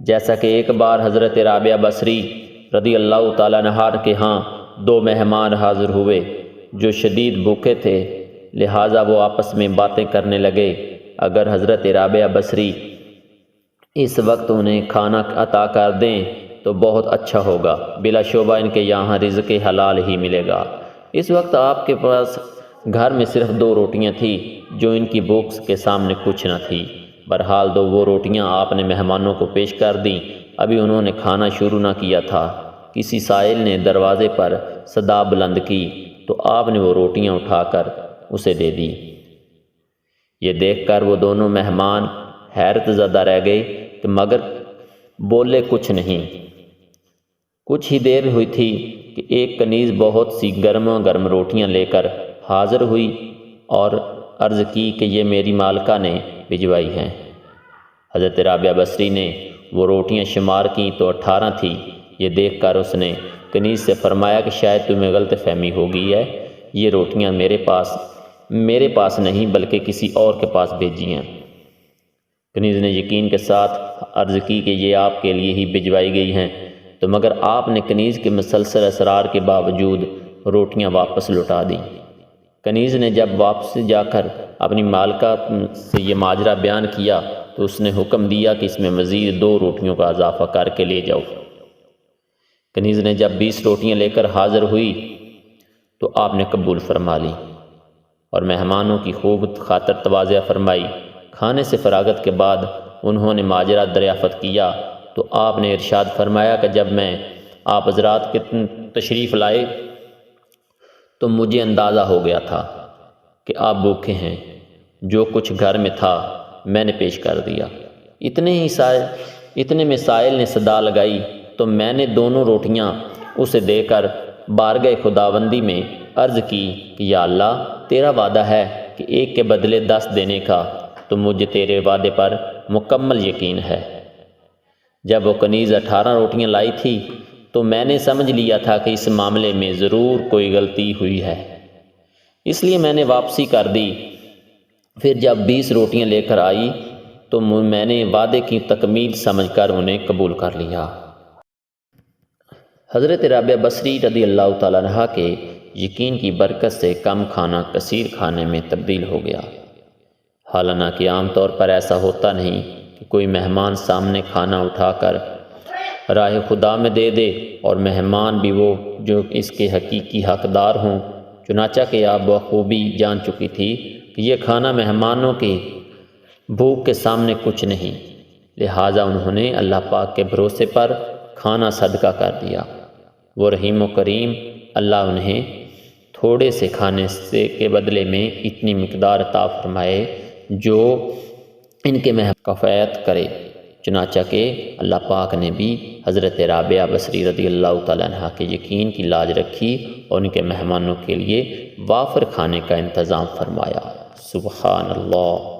جیسا کہ ایک بار حضرت رابعہ بصری رضی اللہ تعالیٰ عنہا کے ہاں 2 مہمان حاضر ہوئے جو شدید بھوکے تھے، لہٰذا وہ آپس میں باتیں کرنے لگے۔ اگر حضرت رابعہ بصری اس وقت انہیں کھانا عطا کر دیں تو بہت اچھا ہوگا، بلا شبہ ان کے یہاں رزق حلال ہی ملے گا۔ اس وقت آپ کے پاس گھر میں صرف 2 روٹیاں تھیں جو ان کی بھوک کے سامنے کچھ نہ تھی۔ بہرحال وہ روٹیاں آپ نے مہمانوں کو پیش کر دیں۔ ابھی انہوں نے کھانا شروع نہ کیا تھا، کسی سائل نے دروازے پر صدا بلند کی تو آپ نے وہ روٹیاں اٹھا کر اسے دے دی۔ یہ دیکھ کر وہ دونوں مہمان حیرت زدہ رہ گئے کہ مگر بولے کچھ نہیں۔ کچھ ہی دیر ہوئی تھی کہ ایک کنیز بہت سی گرم گرم روٹیاں لے کر حاضر ہوئی اور عرض کی کہ یہ میری مالکہ نے بھجوائی ہیں۔ حضرت رابعہ بصری نے وہ روٹیاں شمار کی تو 18 تھی۔ یہ دیکھ کر اس نے کنیز سے فرمایا کہ شاید تمہیں غلط فہمی ہو گئی ہے، یہ روٹیاں میرے پاس نہیں بلکہ کسی اور کے پاس بھیجی ہیں۔ کنیز نے یقین کے ساتھ عرض کی کہ یہ آپ کے لیے ہی بھجوائی گئی ہیں، تو مگر آپ نے کنیز کے مسلسل اصرار کے باوجود روٹیاں واپس لوٹا دیں۔ کنیز نے جب واپس جا کر اپنی مالکہ سے یہ ماجرا بیان کیا تو اس نے حکم دیا کہ اس میں مزید 2 روٹیوں کا اضافہ کر کے لے جاؤ۔ کنیز نے جب 20 روٹیاں لے کر حاضر ہوئی تو آپ نے قبول فرما لی اور مہمانوں کی خوب خاطر تواضع فرمائی۔ کھانے سے فراغت کے بعد انہوں نے ماجرا دریافت کیا تو آپ نے ارشاد فرمایا کہ جب میں آپ حضرات کے تشریف لائے تو مجھے اندازہ ہو گیا تھا کہ آپ بھوکے ہیں۔ جو کچھ گھر میں تھا میں نے پیش کر دیا۔ اتنے میں سائل نے صدا لگائی تو میں نے دونوں روٹیاں اسے دے کر بارگاہ خداوندی میں عرض کی کہ یا اللہ، تیرا وعدہ ہے کہ ایک کے بدلے 10 دینے کا، تو مجھے تیرے وعدے پر مکمل یقین ہے۔ جب وہ کنیز 18 روٹیاں لائی تھی تو میں نے سمجھ لیا تھا کہ اس معاملے میں ضرور کوئی غلطی ہوئی ہے، اس لیے میں نے واپسی کر دی۔ پھر جب 20 روٹیاں لے کر آئی تو میں نے وعدے کی تکمیل سمجھ کر انہیں قبول کر لیا۔ حضرت رابعہ بصری رضی اللہ تعالیٰ عنہ کے یقین کی برکت سے کم کھانا کثیر کھانے میں تبدیل ہو گیا۔ حالانکہ عام طور پر ایسا ہوتا نہیں کہ کوئی مہمان سامنے کھانا اٹھا کر راہ خدا میں دے دے اور مہمان بھی وہ جو اس کے حقیقی حقدار ہوں۔ چنانچہ کہ آپ بخوبی جان چکی تھی کہ یہ کھانا مہمانوں کی بھوک کے سامنے کچھ نہیں، لہٰذا انہوں نے اللہ پاک کے بھروسے پر کھانا صدقہ کر دیا۔ وہ رحیم و کریم اللہ انہیں تھوڑے سے کھانے سے کے بدلے میں اتنی مقدار عطا فرمائے جو ان کے کفایت کرے۔ چنانچہ کہ اللہ پاک نے بھی حضرت رابعہ بصری رضی اللہ تعالیٰ عنہ کے یقین کی لاج رکھی اور ان کے مہمانوں کے لیے وافر کھانے کا انتظام فرمایا۔ سبحان اللہ۔